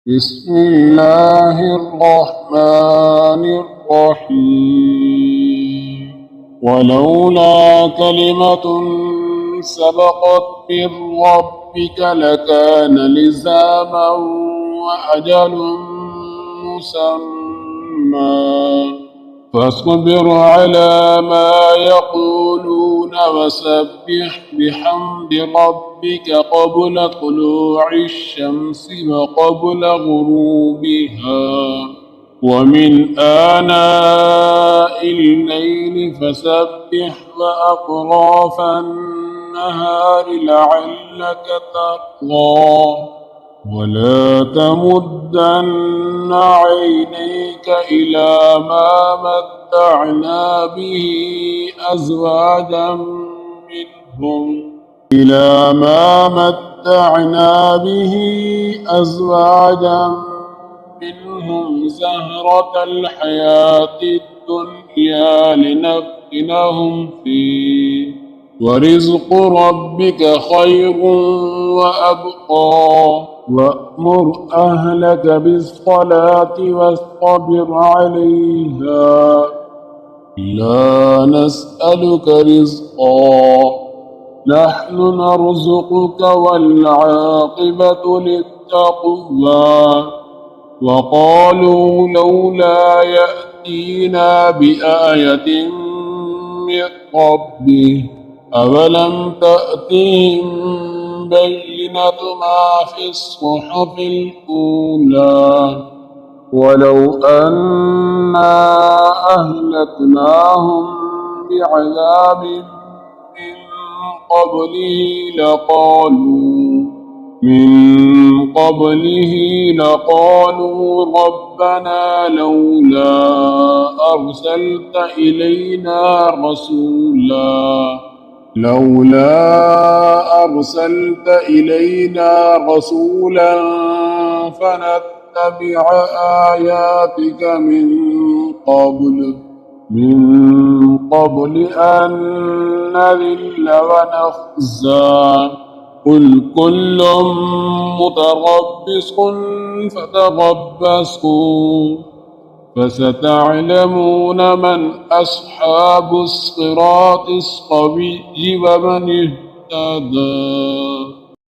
بسم الله الرحمن الرحيم ولولا كلمة سبقت من ربك لكان لزاما وأجل مسمى فاصبر على ما يقولون وسبح بحمد ربك قبل طلوع الشمس وقبل غروبها ومن آناء الليل فسبح وأطراف النهار لعلك ترضى ولا تمدن عينيك إلى ما متعنا به أزواجا منهم زهرة الحياة الدنيا لنفتنهم فيه ورزق ربك خير وأبقى وأمر أهلك بالصلاة واصطبر عليها لا نسألك رزقا نحن نرزقك والعاقبة للتقوى وقالوا لولا يأتينا بآية من ربه أولم تأتهم بينة ما في الصحف الأولى ولو أنا أهلكناهم بعذاب من قبله لقالوا ربنا لولا أرسلت إلينا رسولا فنتبع آياتك من قبل أن نذل ونخزى قل كل متربص فتربصوا فستعلمون من أصحاب الصراط السوي ومن اهتدى